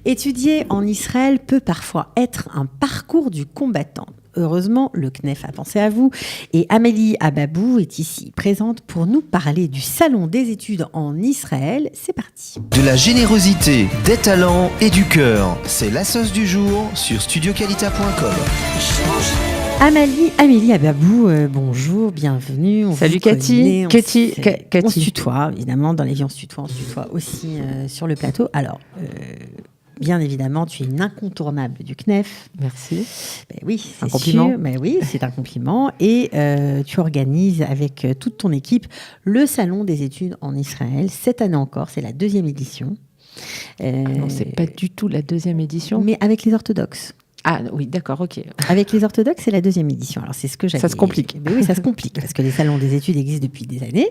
Étudier en Israël peut parfois être un parcours du combattant. Heureusement, le CNEF a pensé à vous et Amélie Ababou est ici présente pour nous parler du Salon des études en Israël. C'est parti. De la générosité, des talents et du cœur. C'est la sauce du jour sur studioqualita.com. Amélie Ababou, bonjour, bienvenue. Salut Cathy. Cathy. On se tutoie, évidemment, dans les vies on se tutoie aussi sur le plateau. Alors, bien évidemment, tu es une incontournable du CNEF. Merci. Ben oui, c'est un compliment. Sûr. Ben oui, c'est un compliment. Et tu organises avec toute ton équipe le Salon des études en Israël. Cette année encore, c'est la 2e édition. Non, c'est pas du tout la 2e édition. Mais avec les orthodoxes. Ah oui, d'accord, ok. Avec les orthodoxes, c'est la 2e édition. Alors, c'est ce que j'avais... Ça se complique. Ben oui, ça se complique, parce que les salons des études existent depuis des années.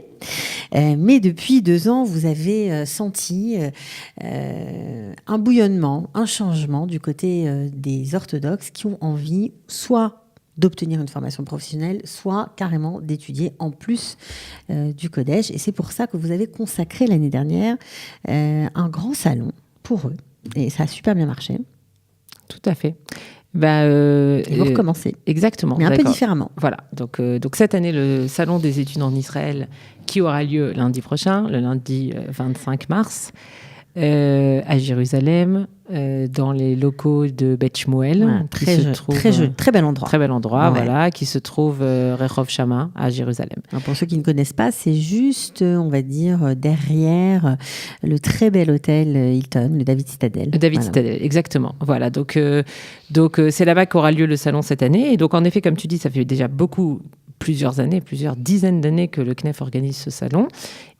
Mais depuis 2 ans, vous avez senti un bouillonnement, un changement du côté des orthodoxes qui ont envie soit d'obtenir une formation professionnelle, soit carrément d'étudier en plus du Kodesh. Et c'est pour ça que vous avez consacré l'année dernière un grand salon pour eux. Et ça a super bien marché. Tout à fait. Et vous recommencez. Exactement. Mais un peu différemment. Voilà. Donc cette année, le Salon des études en Israël, qui aura lieu lundi prochain, le lundi 25 mars, à Jérusalem, dans les locaux de Beth Shmuel, très bel endroit. Très bel endroit, voilà, qui se trouve Rehov Shama à Jérusalem. Alors pour ceux qui ne connaissent pas, c'est juste, on va dire, derrière le très bel hôtel Hilton, le David Citadel. Le David Citadel, exactement. Voilà, donc c'est là-bas qu'aura lieu le salon cette année. Et donc en effet, comme tu dis, ça fait déjà plusieurs dizaines d'années que le CNEF organise ce salon.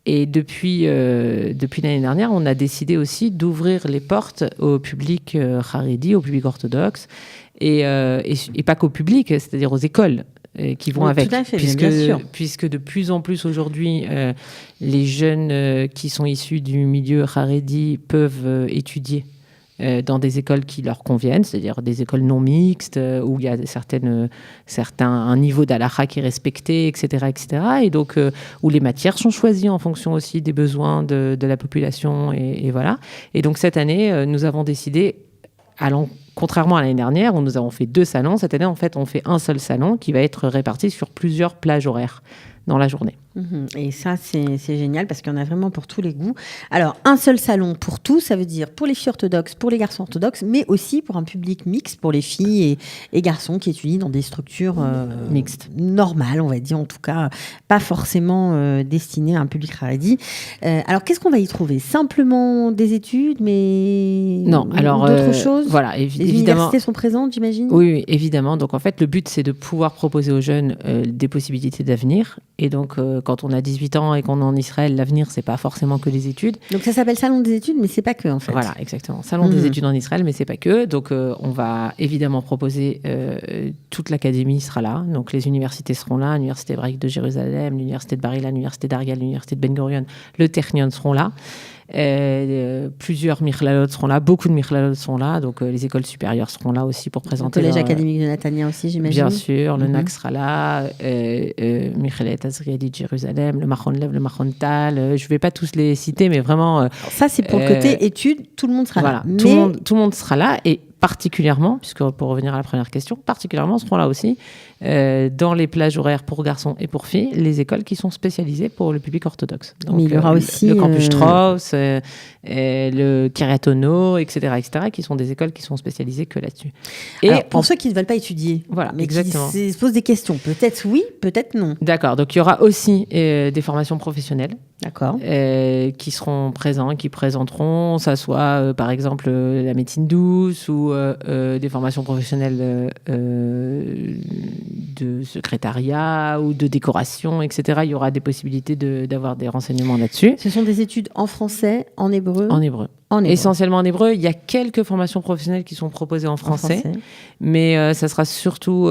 Et depuis l'année dernière, on a décidé aussi d'ouvrir les portes au public haredi, au public orthodoxe, et pas qu'au public, c'est-à-dire aux écoles qui vont avec. Tout à fait, puisque de plus en plus aujourd'hui, les jeunes qui sont issus du milieu haredi peuvent étudier dans des écoles qui leur conviennent, c'est-à-dire des écoles non mixtes, où il y a un niveau d'halakha qui est respecté, etc., etc., et donc où les matières sont choisies en fonction aussi des besoins de la population, et voilà. Et donc cette année, nous avons décidé, contrairement à l'année dernière, où nous avons fait 2 salons, cette année, en fait, on fait un seul salon qui va être réparti sur plusieurs plages horaires dans la journée. Et ça, c'est génial parce qu'il y en a vraiment pour tous les goûts. Alors, un seul salon pour tous, ça veut dire pour les filles orthodoxes, pour les garçons orthodoxes, mais aussi pour un public mixte, pour les filles et garçons qui étudient dans des structures mixtes, normales, on va dire, en tout cas, pas forcément destinées à un public haredi. Alors, qu'est-ce qu'on va y trouver ? Simplement des études, mais non, alors d'autres choses. Voilà, les universités sont présentes, j'imagine. Oui, évidemment. Donc, en fait, le but, c'est de pouvoir proposer aux jeunes des possibilités d'avenir. Et donc, quand on a 18 ans et qu'on est en Israël, l'avenir, c'est pas forcément que les études. Donc, ça s'appelle Salon des études, mais c'est pas que, en fait. Voilà, exactement. Salon des études en Israël, mais c'est pas que. Donc, on va évidemment proposer, toute l'académie sera là. Donc, les universités seront là, l'Université hébraïque de Jérusalem, l'Université de Bar-Ilan, l'Université d'Ariel, l'Université de Ben Gurion, le Technion seront là. Plusieurs Michlalot seront là, beaucoup de Michlalot sont là, donc les écoles supérieures seront là aussi pour présenter. Le collège académique de Natania aussi, j'imagine. Bien sûr, le NAC sera là, Michelet Azrieli de Jérusalem, le Machon Lev, le Machon Tal, je ne vais pas tous les citer, mais vraiment... Alors ça, c'est pour le côté études, tout le monde sera là. Tout le monde sera là, et particulièrement, puisque pour revenir à la première question, particulièrement seront là aussi, dans les plages horaires pour garçons et pour filles, les écoles qui sont spécialisées pour le public orthodoxe. Donc, mais il y aura aussi le campus Strauss, le Kiryat Ono, etc., qui sont des écoles qui sont spécialisées que là-dessus. Et alors, pour ceux qui ne veulent pas étudier, voilà, mais exactement, qui se posent des questions, peut-être oui, peut-être non. D'accord, donc il y aura aussi des formations professionnelles. D'accord. Qui seront présents, qui présenteront, ça soit par exemple la médecine douce ou des formations professionnelles de secrétariat ou de décoration, etc. Il y aura des possibilités d'avoir des renseignements là-dessus. Ce sont des études en français, en hébreu ? En hébreu. Essentiellement en hébreu. Il y a quelques formations professionnelles qui sont proposées en français. Mais ça sera surtout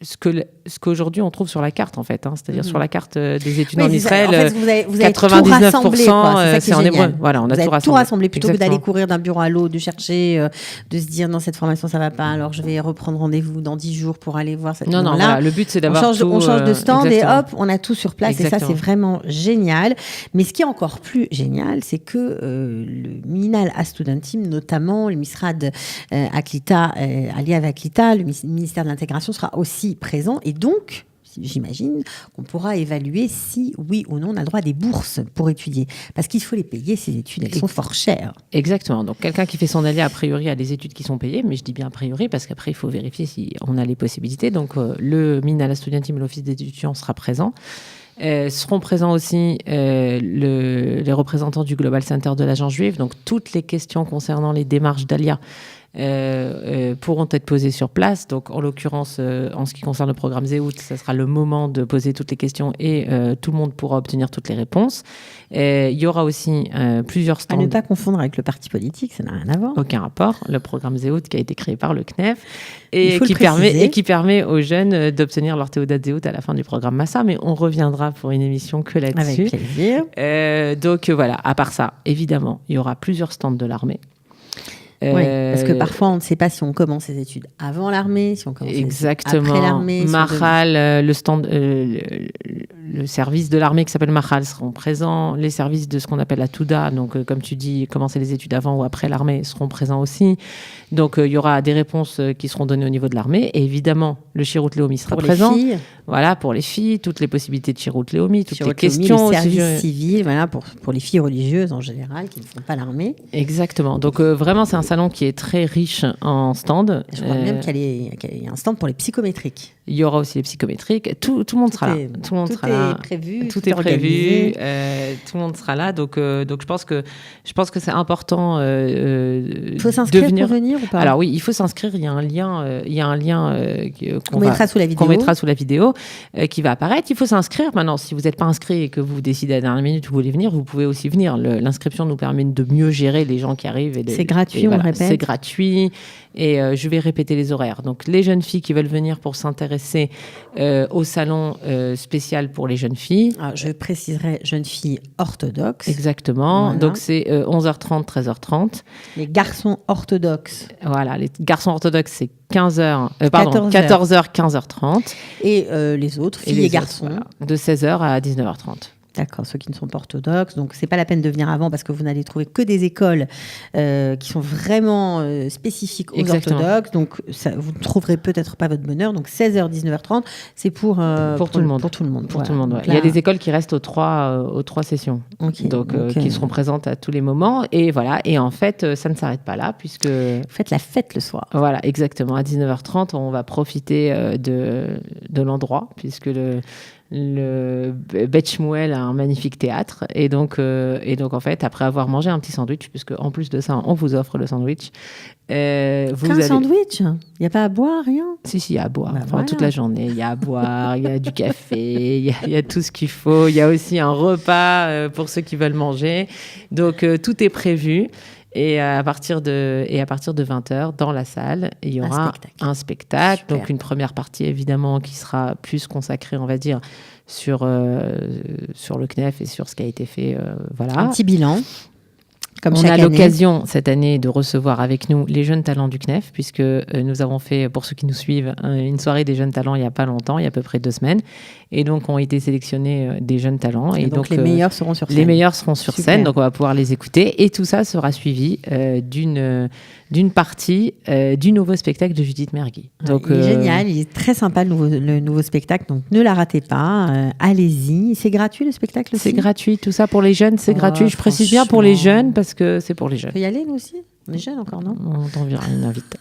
ce ce qu'aujourd'hui on trouve sur la carte en fait, c'est-à-dire sur la carte des études en Israël, en fait, vous avez 99% tout rassemblé, c'est en hébreu. Voilà, on a tout rassemblé plutôt Exactement. que d'aller courir d'un bureau à l'autre, de chercher, de se dire non, cette formation ça va pas, alors je vais reprendre rendez-vous dans 10 jours pour aller voir cette Non, voilà, le but c'est d'avoir on change de stand exactement. et hop, on a tout sur place. Et ça, c'est vraiment génial. Mais ce qui est encore plus génial, c'est que le Minal HaStudentim, notamment le Misrad Aklita, Alia Aklita, le ministère de l'intégration sera aussi présent. Et donc, j'imagine qu'on pourra évaluer si, oui ou non, on a le droit à des bourses pour étudier. Parce qu'il faut les payer, ces études, elles sont fort chères. Exactement. Donc, quelqu'un qui fait son alia, a priori, a des études qui sont payées, mais je dis bien a priori, parce qu'après, il faut vérifier si on a les possibilités. Donc, le Minal HaStudentim, l'Office des étudiants, sera présent. Seront présents aussi les représentants du Global Center de l'Agence juive. Donc, toutes les questions concernant les démarches d'Alia pourront être posées sur place. Donc, en l'occurrence, en ce qui concerne le programme Zéhout, ça sera le moment de poser toutes les questions et tout le monde pourra obtenir toutes les réponses. Il y aura aussi plusieurs stands. À ne pas confondre avec le parti politique, ça n'a rien à voir. Aucun rapport. Le programme Zéhout qui a été créé par le CNEF et qui permet aux jeunes d'obtenir leur Théodat Zéhout à la fin du programme Massa. Mais on reviendra pour une émission que là-dessus. Avec plaisir. Donc voilà, à part ça, évidemment, il y aura plusieurs stands de l'armée. Oui, parce que parfois on ne sait pas si on commence ses études avant l'armée, si on commence ses études après l'armée. Mahal, le service de l'armée qui s'appelle Mahal seront présents. Les services de ce qu'on appelle la Touda, donc comme tu dis, commencer les études avant ou après l'armée, seront présents aussi. Donc il y aura des réponses qui seront données au niveau de l'armée. Et évidemment, le Shirut Leomi sera présent. Les filles. Voilà, pour les filles, toutes les possibilités de Shirut Leomi, toutes les questions. Le service civil, voilà, pour les filles religieuses en général qui ne font pas l'armée. Exactement. Donc vraiment, c'est un salon qui est très riche en stands. Je crois même qu'il y a un stand pour les psychométriques. Il y aura aussi les psychométriques. Tout le monde sera là. Tout le monde sera là. Prévu, tout est prévu. Tout le monde sera là. Donc je pense que c'est important. Il faut s'inscrire pour venir ou pas? Alors oui, il faut s'inscrire. Il y a un lien qu'on mettra sous la vidéo qui va apparaître. Il faut s'inscrire. Maintenant, si vous n'êtes pas inscrit et que vous décidez à la dernière minute que vous voulez venir, vous pouvez aussi venir. L'inscription nous permet de mieux gérer les gens qui arrivent. C'est gratuit, on le répète. C'est gratuit. Et je vais répéter les horaires. Donc, les jeunes filles qui veulent venir pour s'intéresser au salon spécial pour les jeunes filles. Alors, je préciserai jeunes filles orthodoxes. Exactement. Voilà. Donc, c'est 11h30, 13h30. Les garçons orthodoxes. Voilà. Les garçons orthodoxes, c'est 14h, 15h30. Et les autres, filles et garçons. Voilà, de 16h à 19h30. D'accord, ceux qui ne sont pas orthodoxes. Donc, c'est pas la peine de venir avant parce que vous n'allez trouver que des écoles qui sont vraiment spécifiques aux orthodoxes. Donc, ça, vous ne trouverez peut-être pas votre bonheur. Donc, 16h, 19h30, c'est pour tout le monde. Pour tout le monde. Pour tout le monde, ouais. Il y a des écoles qui restent aux trois sessions. Okay, donc, qui seront présentes à tous les moments. Et voilà. Et en fait, ça ne s'arrête pas là puisque... Vous faites la fête le soir. Voilà, exactement. À 19h30, on va profiter de l'endroit puisque le Bet Shmuel a un magnifique théâtre et donc en fait après avoir mangé un petit sandwich, puisque en plus de ça on vous offre le sandwich, sandwich, il n'y a pas à boire, rien? Si, il y a à boire, voilà. Toute la journée il y a à boire, il y a du café, il y a tout ce qu'il faut, il y a aussi un repas pour ceux qui veulent manger, donc tout est prévu. Et à partir de 20h, dans la salle, il y aura un spectacle. Super. Donc une première partie, évidemment, qui sera plus consacrée, on va dire, sur le CNEF et sur ce qui a été fait. Voilà. Un petit bilan. Comme on a l'occasion cette année de recevoir avec nous les jeunes talents du CNEF, puisque nous avons fait, pour ceux qui nous suivent, une soirée des jeunes talents il n'y a pas longtemps, il y a à peu près 2 semaines. Et donc, ont été sélectionnés des jeunes talents. Et donc les meilleurs seront sur scène. Les meilleurs seront sur scène, donc on va pouvoir les écouter. Et tout ça sera suivi d'une partie du nouveau spectacle de Judith Mergui. Donc, il est génial, il est très sympa le nouveau spectacle, donc ne la ratez pas, allez-y. C'est gratuit le spectacle aussi? C'est gratuit, tout ça pour les jeunes, c'est gratuit. Je précise bien pour les jeunes parce que c'est pour les jeunes. On peut y aller nous aussi? On est jeunes encore, non? On t'enverra une invite.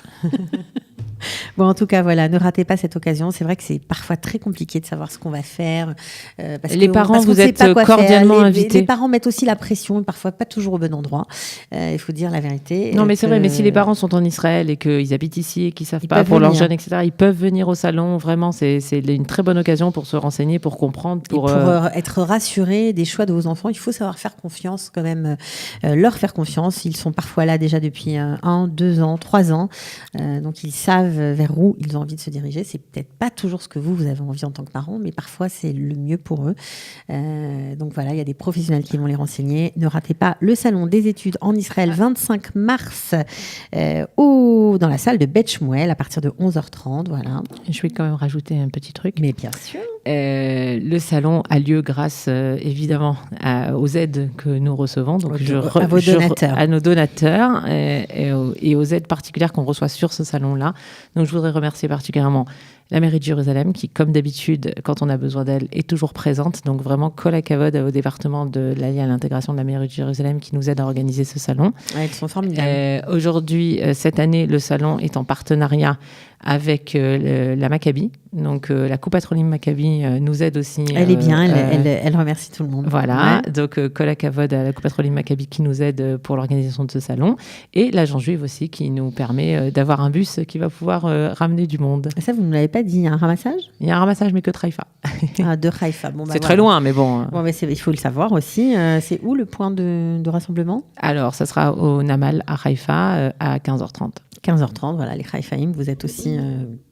Bon, en tout cas, voilà, ne ratez pas cette occasion. C'est vrai que c'est parfois très compliqué de savoir ce qu'on va faire. Les parents, vous êtes cordialement invités. Les parents mettent aussi la pression, parfois pas toujours au bon endroit. Il faut dire la vérité. Non, mais c'est vrai, mais si les parents sont en Israël et qu'ils habitent ici et qu'ils ne savent pas pour leurs jeunes, etc., ils peuvent venir au salon. Vraiment, c'est une très bonne occasion pour se renseigner, pour comprendre. Pour être rassurés des choix de vos enfants, il faut savoir faire confiance quand même, leur faire confiance. Ils sont parfois là déjà depuis 1, 2 ans, 3 ans. Donc, ils savent savent vers où ils ont envie de se diriger. C'est peut-être pas toujours ce que vous avez envie en tant que parent, mais parfois c'est le mieux pour eux. Donc voilà, il y a des professionnels qui vont les renseigner. Ne ratez pas le salon des études en Israël, 25 mars, dans la salle de Bet Shmuel à partir de 11h30. Voilà. Je vais quand même rajouter un petit truc. Mais bien sûr. Le salon a lieu grâce évidemment aux aides que nous recevons. Donc à vos donateurs. À nos donateurs et aux aides particulières qu'on reçoit sur ce salon-là. Donc je voudrais remercier particulièrement la mairie de Jérusalem qui, comme d'habitude, quand on a besoin d'elle, est toujours présente. Donc vraiment, kol hakavod au département de l'Allié à l'intégration de la mairie de Jérusalem qui nous aide à organiser ce salon. Ouais, ils sont formidables. Aujourd'hui, cette année, le salon est en partenariat avec la Maccabi. Donc la co-patronyme Maccabi nous aide aussi. Elle est bien, elle remercie tout le monde. Voilà, ouais. Donc kol hakavod à la co-patronyme Maccabi qui nous aide pour l'organisation de ce salon. Et l'agent juive aussi qui nous permet d'avoir un bus qui va pouvoir ramener du monde. Et ça, vous ne l'avez pas dit, il y a un ramassage ? Il y a un ramassage, mais que de Haïfa. De Haïfa. Bon, c'est très loin, mais bon. Bon, mais il faut le savoir aussi. C'est où le point de rassemblement ? Alors, ça sera au Namal à Haïfa à 15h30. 15h30, voilà, les Haïfaïm, vous êtes aussi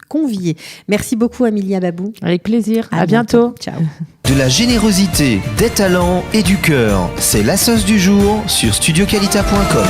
conviés. Merci beaucoup, Amelia Babou. Avec plaisir. À bientôt. Ciao. De la générosité, des talents et du cœur, c'est la sauce du jour sur studioqualita.com.